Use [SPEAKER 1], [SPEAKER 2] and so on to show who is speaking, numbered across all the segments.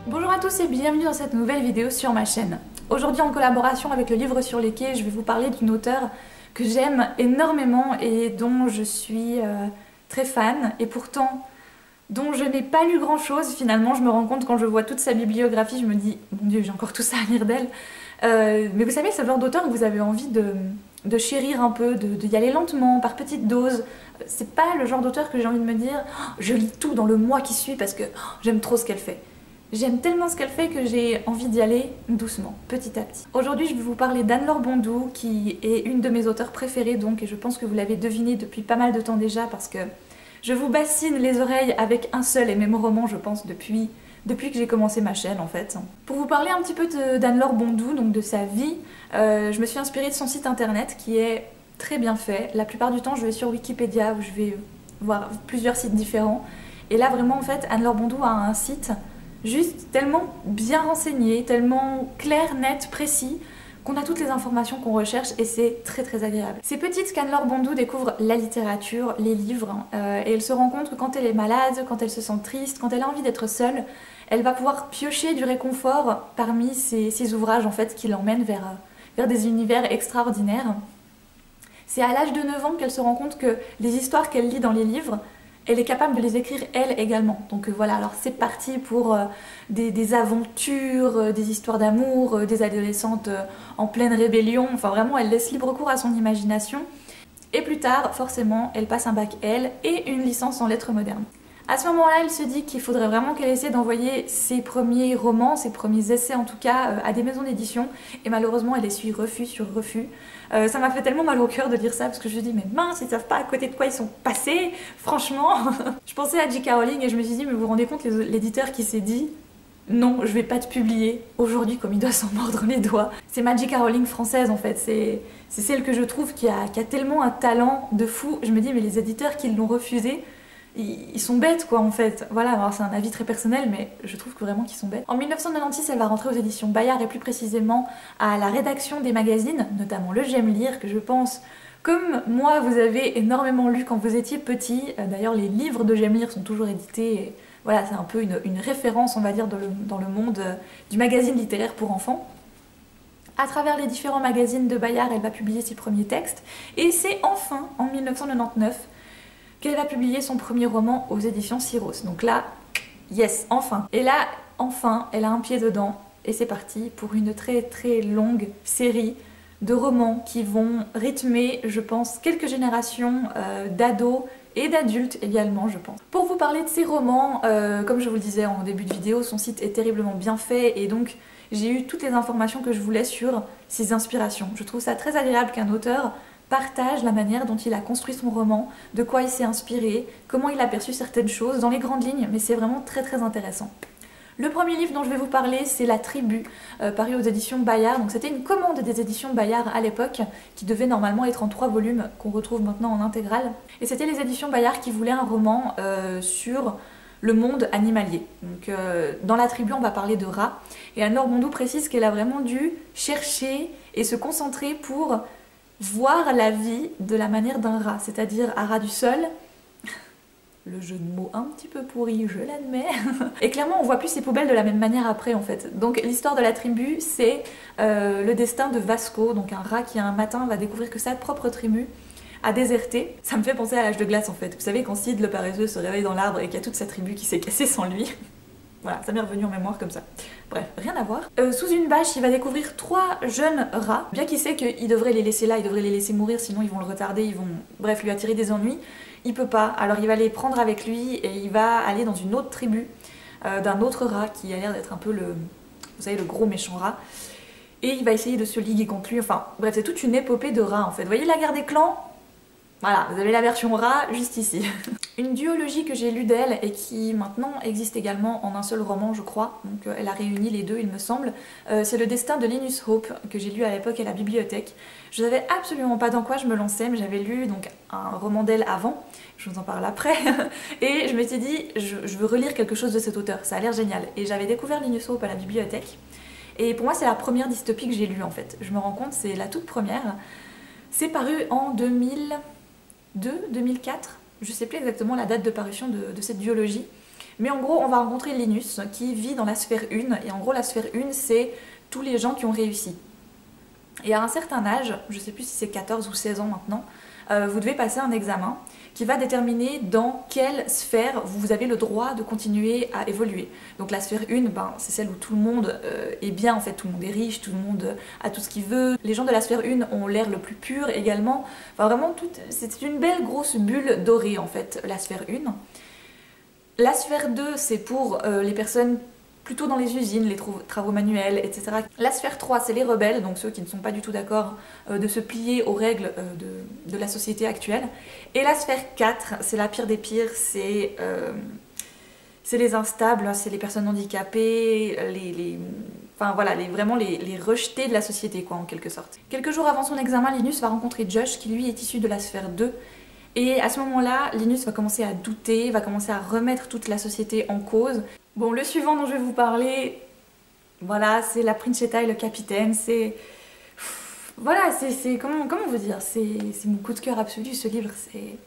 [SPEAKER 1] Bonjour à tous et bienvenue dans cette nouvelle vidéo sur ma chaîne. Aujourd'hui en collaboration avec le livre sur les quais, je vais vous parler d'une auteure que j'aime énormément et dont je suis très fan et pourtant dont je n'ai pas lu grand chose. Finalement je me rends compte quand je vois toute sa bibliographie, je me dis mon dieu j'ai encore tout ça à lire d'elle. Mais vous savez, c'est le genre d'auteur que vous avez envie de chérir un peu, d'y aller lentement, par petites doses. C'est pas le genre d'auteur que j'ai envie de me dire oh, je lis tout dans le mois qui suit parce que oh, j'aime trop ce qu'elle fait. J'aime tellement ce qu'elle fait que j'ai envie d'y aller doucement, petit à petit. Aujourd'hui, je vais vous parler d'Anne-Laure Bondou, qui est une de mes auteurs préférées donc, et je pense que vous l'avez deviné depuis pas mal de temps déjà, parce que je vous bassine les oreilles avec un seul et même roman, je pense, depuis que j'ai commencé ma chaîne en fait. Pour vous parler un petit peu d'Anne-Laure Bondou, donc de sa vie, je me suis inspirée de son site internet qui est très bien fait. La plupart du temps, je vais sur Wikipédia où je vais voir plusieurs sites différents. Et là, vraiment, en fait, Anne-Laure Bondou a un site juste tellement bien renseigné, tellement clair, net, précis, qu'on a toutes les informations qu'on recherche et c'est très très agréable. C'est petite qu'Anne-Laure Bondou découvre la littérature, les livres, et elle se rend compte que quand elle est malade, quand elle se sent triste, quand elle a envie d'être seule, elle va pouvoir piocher du réconfort parmi ces ouvrages en fait qui l'emmènent vers des univers extraordinaires. C'est à l'âge de 9 ans qu'elle se rend compte que les histoires qu'elle lit dans les livres, elle est capable de les écrire elle également. Donc voilà, alors c'est parti pour des aventures, des histoires d'amour, des adolescentes en pleine rébellion. Enfin vraiment, elle laisse libre cours à son imagination. Et plus tard, forcément, elle passe un bac L et une licence en lettres modernes. À ce moment-là, elle se dit qu'il faudrait vraiment qu'elle essaie d'envoyer ses premiers romans, ses premiers essais en tout cas, à des maisons d'édition. Et malheureusement, elle essuie refus sur refus. Ça m'a fait tellement mal au cœur de dire ça parce que je me dis mais mince, ils savent pas à côté de quoi ils sont passés, franchement. Je pensais à J.K. Rowling et je me suis dit mais vous vous rendez compte l'éditeur qui s'est dit non, je vais pas te publier aujourd'hui comme il doit s'en mordre les doigts. C'est ma J.K. Rowling française en fait, c'est celle que je trouve qui a tellement un talent de fou. Je me dis mais les éditeurs qui l'ont refusé, ils sont bêtes quoi en fait. Voilà, alors c'est un avis très personnel mais je trouve que vraiment qu'ils sont bêtes. En 1996, elle va rentrer aux éditions Bayard et plus précisément à la rédaction des magazines, notamment le J'aime lire que je pense, comme moi vous avez énormément lu quand vous étiez petit. D'ailleurs les livres de J'aime lire sont toujours édités et voilà, c'est un peu une référence on va dire dans le monde du magazine littéraire pour enfants. À travers les différents magazines de Bayard, elle va publier ses premiers textes et c'est enfin en 1999 qu'elle va publier son premier roman aux éditions Syros. Donc là, yes, enfin. Et là, enfin, elle a un pied dedans et c'est parti pour une très très longue série de romans qui vont rythmer, je pense, quelques générations d'ados et d'adultes également, je pense. Pour vous parler de ces romans, comme je vous le disais en début de vidéo, son site est terriblement bien fait et donc j'ai eu toutes les informations que je voulais sur ses inspirations. Je trouve ça très agréable qu'un auteur partage la manière dont il a construit son roman, de quoi il s'est inspiré, comment il a perçu certaines choses dans les grandes lignes, mais c'est vraiment très très intéressant. Le premier livre dont je vais vous parler, c'est La Tribu, paru aux éditions Bayard. Donc c'était une commande des éditions Bayard à l'époque, qui devait normalement être en 3 volumes, qu'on retrouve maintenant en intégrale. Et c'était les éditions Bayard qui voulaient un roman sur le monde animalier. Donc dans La Tribu, on va parler de rats. Et Anne-Laure Bondou précise qu'elle a vraiment dû chercher et se concentrer pour voir la vie de la manière d'un rat, c'est-à-dire un rat du sol. Le jeu de mots un petit peu pourri, je l'admets. Et clairement, on voit plus ses poubelles de la même manière après, en fait. Donc l'histoire de La Tribu, c'est le destin de Vasco, donc un rat qui un matin va découvrir que sa propre tribu a déserté. Ça me fait penser à l'âge de glace, en fait. Vous savez, quand Sid, le paresseux, se réveille dans l'arbre et qu'il y a toute sa tribu qui s'est cassée sans lui. Voilà, ça m'est revenu en mémoire comme ça. Bref, rien à voir. Sous une bâche, il va découvrir 3 jeunes rats. Bien qu'il sait qu'il devrait les laisser là, il devrait les laisser mourir, sinon ils vont le retarder, ils vont, bref, lui attirer des ennuis. Il peut pas, alors il va les prendre avec lui et il va aller dans une autre tribu d'un autre rat qui a l'air d'être un peu vous savez, le gros méchant rat. Et il va essayer de se liguer contre lui, enfin, bref, c'est toute une épopée de rats en fait. Vous voyez la guerre des clans? Voilà, vous avez la version rat juste ici. Une duologie que j'ai lue d'elle et qui maintenant existe également en un seul roman je crois, donc elle a réuni les deux il me semble, c'est Le Destin de Linus Hope que j'ai lu à l'époque à la bibliothèque. Je savais absolument pas dans quoi je me lançais mais j'avais lu donc un roman d'elle avant, je vous en parle après, et je m'étais dit je veux relire quelque chose de cet auteur, ça a l'air génial. Et j'avais découvert Linus Hope à la bibliothèque et pour moi c'est la première dystopie que j'ai lue en fait, je me rends compte c'est la toute première. C'est paru en 2002, 2004. Je sais plus exactement la date de parution de cette duologie, Mais en gros, on va rencontrer Linus qui vit dans la sphère 1, et en gros la sphère 1 c'est tous les gens qui ont réussi. Et à un certain âge, je sais plus si c'est 14 ou 16 ans maintenant, vous devez passer un examen qui va déterminer dans quelle sphère vous avez le droit de continuer à évoluer. Donc la sphère 1, ben, c'est celle où tout le monde est bien, en fait, tout le monde est riche, tout le monde a tout ce qu'il veut. Les gens de la sphère 1 ont l'air le plus pur également. Enfin vraiment, c'est une belle grosse bulle dorée en fait, la sphère 1. La sphère 2, c'est pour les personnes plutôt dans les usines, les travaux manuels, etc. La sphère 3, c'est les rebelles, donc ceux qui ne sont pas du tout d'accord de se plier aux règles de la société actuelle. Et la sphère 4, c'est la pire des pires, c'est les instables, c'est les personnes handicapées, enfin voilà, vraiment les rejetés de la société, quoi, en quelque sorte. Quelques jours avant son examen, Linus va rencontrer Josh, qui lui est issu de la sphère 2. Et à ce moment-là, Linus va commencer à douter, va commencer à remettre toute la société en cause. Bon, le suivant dont je vais vous parler, voilà, c'est la Princietta et le capitaine, c'est... Voilà, c'est... Comment vous dire? C'est mon coup de cœur absolu, ce livre, c'est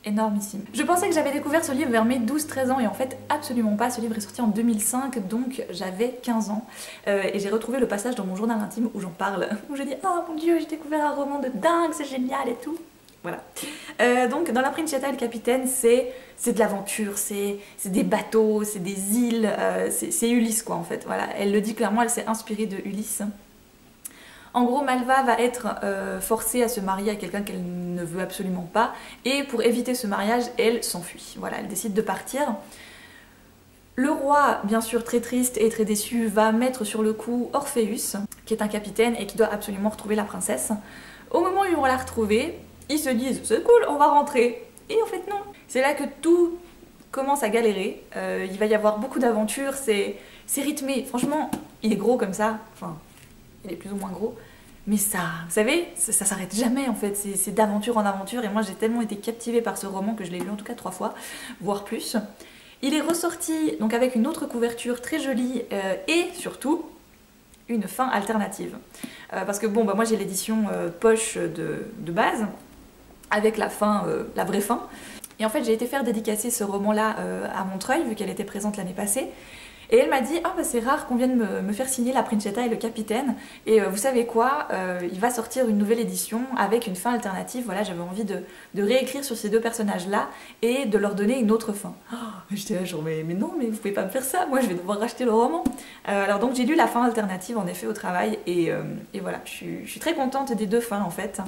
[SPEAKER 1] énormissime. Je pensais que j'avais découvert ce livre vers mes 12-13 ans, et en fait, absolument pas. Ce livre est sorti en 2005, donc j'avais 15 ans. Et j'ai retrouvé le passage dans mon journal intime où j'en parle, où je dis « Oh mon dieu, j'ai découvert un roman de dingue, c'est génial et tout !» Voilà. Donc dans la Princietta et le capitaine, c'est de l'aventure, c'est des bateaux, c'est des îles, c'est Ulysse quoi en fait. Voilà. Elle le dit clairement, elle s'est inspirée de Ulysse. En gros, Malva va être forcée à se marier à quelqu'un qu'elle ne veut absolument pas, et pour éviter ce mariage, elle s'enfuit. Voilà, elle décide de partir. Le roi, bien sûr très triste et très déçu, va mettre sur le coup Orpheus, qui est un capitaine et qui doit absolument retrouver la princesse. Au moment où ils vont la retrouver, ils se disent c'est cool, on va rentrer. Et en fait non. C'est là que tout commence à galérer. Il va y avoir beaucoup d'aventures, c'est rythmé. Franchement, il est gros comme ça. Enfin, il est plus ou moins gros. Mais ça, vous savez, ça s'arrête jamais en fait. C'est d'aventure en aventure. Et moi j'ai tellement été captivée par ce roman que je l'ai lu en tout cas 3 fois, voire plus. Il est ressorti donc avec une autre couverture très jolie et surtout une fin alternative. Parce que bon, bah, moi j'ai l'édition poche de base, avec la fin, la vraie fin. Et en fait j'ai été faire dédicacer ce roman-là à Montreuil, vu qu'elle était présente l'année passée. Et elle m'a dit « Ah bah c'est rare qu'on vienne me faire signer la Princietta et le capitaine. Et vous savez quoi, il va sortir une nouvelle édition avec une fin alternative. Voilà, j'avais envie de réécrire sur ces deux personnages-là et de leur donner une autre fin. Oh, » J'étais là genre mais non, mais vous pouvez pas me faire ça, moi je vais devoir racheter le roman. Alors donc j'ai lu la fin alternative en effet au travail et voilà, je suis très contente des deux fins en fait.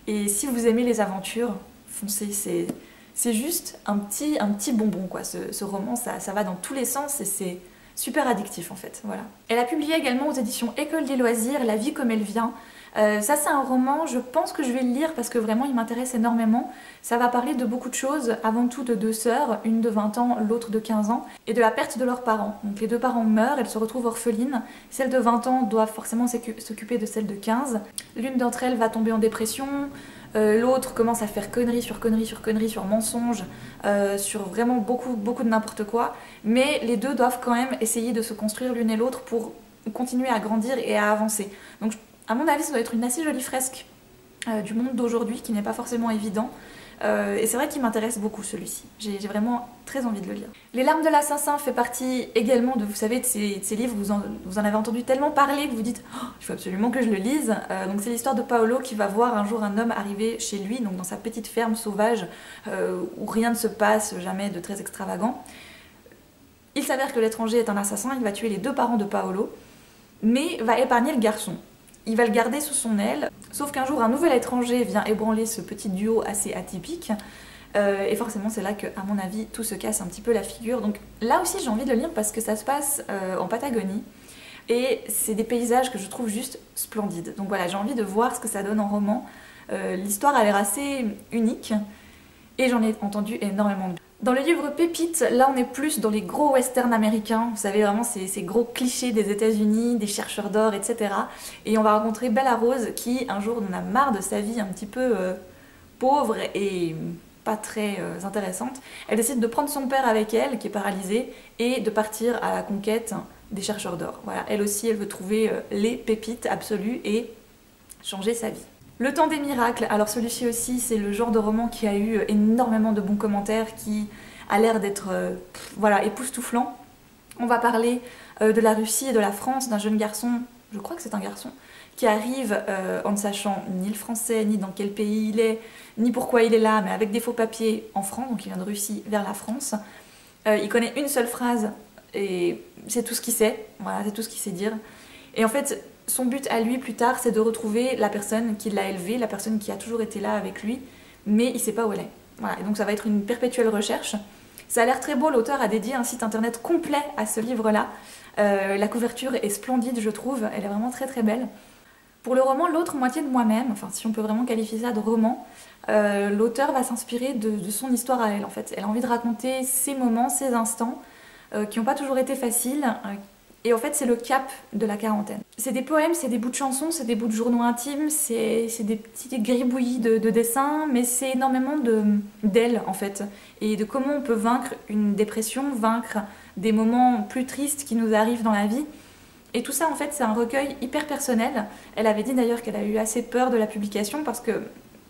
[SPEAKER 1] Et si vous aimez les aventures, foncez, c'est juste un petit bonbon quoi. Ce roman, ça va dans tous les sens et c'est super addictif en fait, voilà. Elle a publié également aux éditions École des loisirs La vie comme elle vient. Ça c'est un roman, je pense que je vais le lire parce que vraiment il m'intéresse énormément. Ça va parler de beaucoup de choses, avant tout de deux sœurs, une de 20 ans, l'autre de 15 ans, et de la perte de leurs parents. Donc les deux parents meurent, elles se retrouvent orphelines. Celle de 20 ans doit forcément s'occuper de celle de 15. L'une d'entre elles va tomber en dépression, l'autre commence à faire conneries sur conneries sur conneries, sur mensonges, sur vraiment beaucoup de n'importe quoi. Mais les deux doivent quand même essayer de se construire l'une et l'autre pour continuer à grandir et à avancer. Donc à mon avis ça doit être une assez jolie fresque du monde d'aujourd'hui qui n'est pas forcément évident. Et c'est vrai qu'il m'intéresse beaucoup celui-ci. J'ai vraiment très envie de le lire. Les larmes de l'assassin fait partie également de, vous savez, de ces livres, vous en avez entendu tellement parler que vous dites oh, il faut absolument que je le lise. Donc c'est l'histoire de Paolo qui va voir un jour un homme arriver chez lui, donc dans sa petite ferme sauvage où rien ne se passe, jamais de très extravagant. Il s'avère que l'étranger est un assassin, il va tuer les deux parents de Paolo, mais va épargner le garçon. Il va le garder sous son aile, sauf qu'un jour un nouvel étranger vient ébranler ce petit duo assez atypique, et forcément c'est là que, à mon avis, tout se casse un petit peu la figure. Donc là aussi j'ai envie de le lire parce que ça se passe en Patagonie, et c'est des paysages que je trouve juste splendides. Donc voilà, j'ai envie de voir ce que ça donne en roman. L'histoire a l'air assez unique, et j'en ai entendu énormément de bien. Dans le livre Pépite, là on est plus dans les gros westerns américains, vous savez vraiment ces gros clichés des États-Unis, des chercheurs d'or, etc. Et on va rencontrer Bella Rose qui un jour en a marre de sa vie un petit peu pauvre et pas très intéressante. Elle décide de prendre son père avec elle, qui est paralysé, et de partir à la conquête des chercheurs d'or. Voilà, elle aussi elle veut trouver les pépites absolues et changer sa vie. Le temps des miracles, alors celui-ci aussi c'est le genre de roman qui a eu énormément de bons commentaires, qui a l'air d'être voilà, époustouflant. On va parler de la Russie et de la France, d'un jeune garçon, je crois que c'est un garçon, qui arrive en ne sachant ni le français, ni dans quel pays il est, ni pourquoi il est là, mais avec des faux papiers en France, donc il vient de Russie vers la France. Il connaît une seule phrase et c'est tout ce qu'il sait, voilà, c'est tout ce qu'il sait dire. Et en fait, son but à lui plus tard, c'est de retrouver la personne qui l'a élevé, la personne qui a toujours été là avec lui, mais il sait pas où elle est. Voilà, et donc ça va être une perpétuelle recherche. Ça a l'air très beau, l'auteur a dédié un site internet complet à ce livre-là. La couverture est splendide, je trouve, elle est vraiment très très belle. Pour le roman L'autre moitié de moi-même, enfin si on peut vraiment qualifier ça de roman, l'auteur va s'inspirer de son histoire à elle en fait. Elle a envie de raconter ses moments, ses instants, qui n'ont pas toujours été faciles, et en fait c'est le cap de la quarantaine. C'est des poèmes, c'est des bouts de chansons, c'est des bouts de journaux intimes, c'est des petites gribouillis de dessins, mais c'est énormément d'elle en fait, et de comment on peut vaincre une dépression, vaincre des moments plus tristes qui nous arrivent dans la vie. Et tout ça en fait c'est un recueil hyper personnel. Elle avait dit d'ailleurs qu'elle a eu assez peur de la publication parce que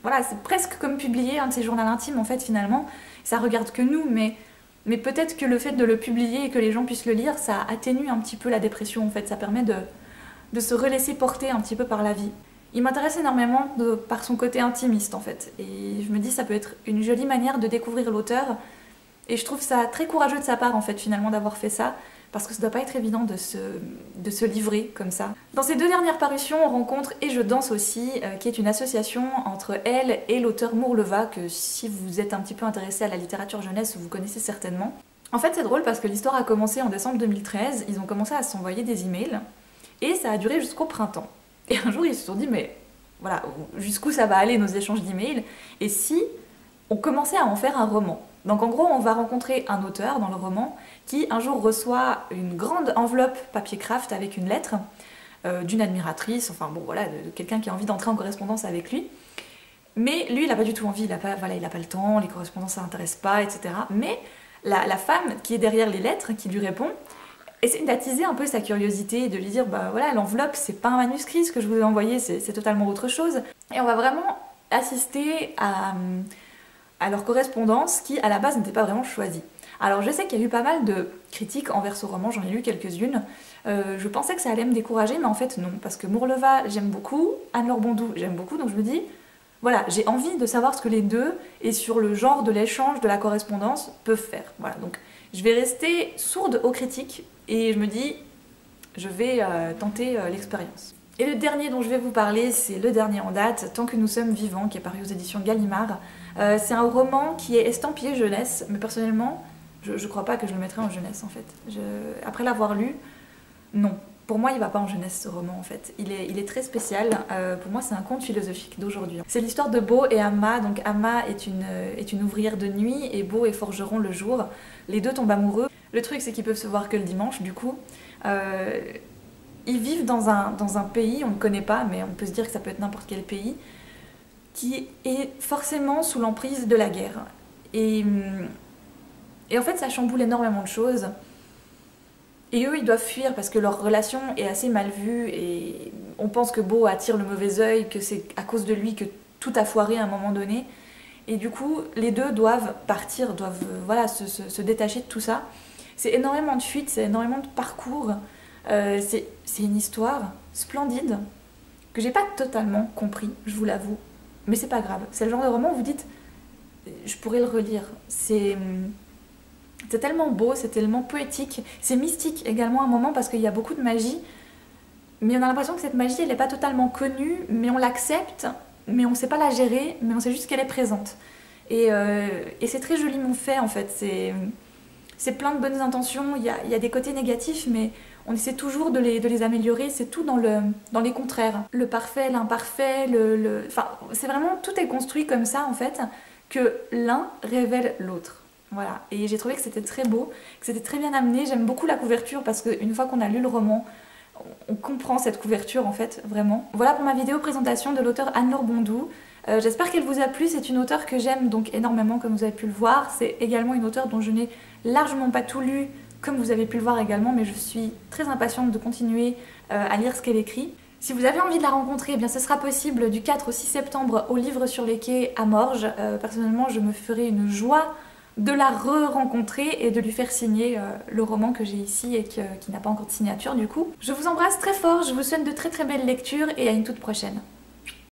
[SPEAKER 1] voilà, c'est presque comme publier un de ses journaux intimes en fait finalement. Ça regarde que nous, mais peut-être que le fait de le publier et que les gens puissent le lire, ça atténue un petit peu la dépression en fait. Ça permet de se relaisser porter un petit peu par la vie. Il m'intéresse énormément par son côté intimiste en fait. Et je me dis ça peut être une jolie manière de découvrir l'auteur. Et je trouve ça très courageux de sa part en fait finalement d'avoir fait ça. Parce que ça doit pas être évident de se livrer comme ça. Dans ces deux dernières parutions, on rencontre Et je danse aussi, qui est une association entre elle et l'auteur Mourleva, que si vous êtes un petit peu intéressé à la littérature jeunesse, vous connaissez certainement. En fait, c'est drôle parce que l'histoire a commencé en décembre 2013, ils ont commencé à s'envoyer des emails, et ça a duré jusqu'au printemps. Et un jour, ils se sont dit, mais voilà, jusqu'où ça va aller nos échanges d'emails, et si on commençait à en faire un roman. Donc en gros, on va rencontrer un auteur dans le roman qui un jour reçoit une grande enveloppe papier craft avec une lettre d'une admiratrice, enfin bon voilà, de quelqu'un qui a envie d'entrer en correspondance avec lui. Mais lui, il n'a pas du tout envie, il n'a pas le temps, les correspondances ça l'intéresse pas, etc. Mais la femme qui est derrière les lettres, qui lui répond, essaie d'attiser un peu sa curiosité, de lui dire bah voilà, l'enveloppe c'est pas un manuscrit, ce que je vous ai envoyé c'est totalement autre chose. Et on va vraiment assister à leur correspondance qui à la base n'était pas vraiment choisie. Alors je sais qu'il y a eu pas mal de critiques envers ce roman, j'en ai lu quelques-unes. Je pensais que ça allait me décourager, mais en fait non, parce que Mourleva j'aime beaucoup, Anne-Laure Bondou j'aime beaucoup, donc je me dis, voilà, j'ai envie de savoir ce que les deux, et sur le genre de l'échange, de la correspondance, peuvent faire. Voilà, donc je vais rester sourde aux critiques, et je me dis, je vais tenter l'expérience. Et le dernier dont je vais vous parler, c'est le dernier en date, Tant que nous sommes vivants, qui est paru aux éditions Gallimard. C'est un roman qui est estampillé jeunesse, mais personnellement, je crois pas que je le mettrais en jeunesse en fait. Après l'avoir lu, non. Pour moi, il va pas en jeunesse ce roman en fait. Il est très spécial. Pour moi, c'est un conte philosophique d'aujourd'hui. C'est l'histoire de Beau et Amma. Donc Amma est une ouvrière de nuit et Beau est forgeron le jour. Les deux tombent amoureux. Le truc, c'est qu'ils peuvent se voir que le dimanche, du coup. Ils vivent dans un pays, on ne connaît pas, mais on peut se dire que ça peut être n'importe quel pays, qui est forcément sous l'emprise de la guerre. Et en fait, ça chamboule énormément de choses. Et eux, ils doivent fuir parce que leur relation est assez mal vue et on pense que Beau attire le mauvais œil, que c'est à cause de lui que tout a foiré à un moment donné. Et du coup, les deux doivent partir, doivent voilà, se détacher de tout ça. C'est énormément de fuites, c'est énormément de parcours. C'est une histoire splendide que j'ai pas totalement compris, je vous l'avoue. Mais c'est pas grave. C'est le genre de roman où vous dites, je pourrais le relire. C'est tellement beau, c'est tellement poétique. C'est mystique également à un moment parce qu'il y a beaucoup de magie. Mais on a l'impression que cette magie, elle n'est pas totalement connue, mais on l'accepte, mais on ne sait pas la gérer, mais on sait juste qu'elle est présente. Et c'est très joliment fait en fait. C'est plein de bonnes intentions, il y a des côtés négatifs, mais on essaie toujours de les améliorer, c'est tout dans les contraires. Le parfait, l'imparfait, enfin, c'est vraiment, tout est construit comme ça en fait, que l'un révèle l'autre. Voilà, et j'ai trouvé que c'était très beau, que c'était très bien amené, j'aime beaucoup la couverture parce qu'une fois qu'on a lu le roman, on comprend cette couverture en fait, vraiment. Voilà pour ma vidéo présentation de l'auteure Anne-Laure Bondou. J'espère qu'elle vous a plu, c'est une auteure que j'aime donc énormément comme vous avez pu le voir. C'est également une auteure dont je n'ai largement pas tout lu, comme vous avez pu le voir également, mais je suis très impatiente de continuer à lire ce qu'elle écrit. Si vous avez envie de la rencontrer, eh bien ce sera possible du 4 au 6 septembre au Livre sur les quais à Morges. Personnellement, je me ferai une joie de la re-rencontrer et de lui faire signer le roman que j'ai ici et qui n'a pas encore de signature du coup. Je vous embrasse très fort, je vous souhaite de très très belles lectures et à une toute prochaine.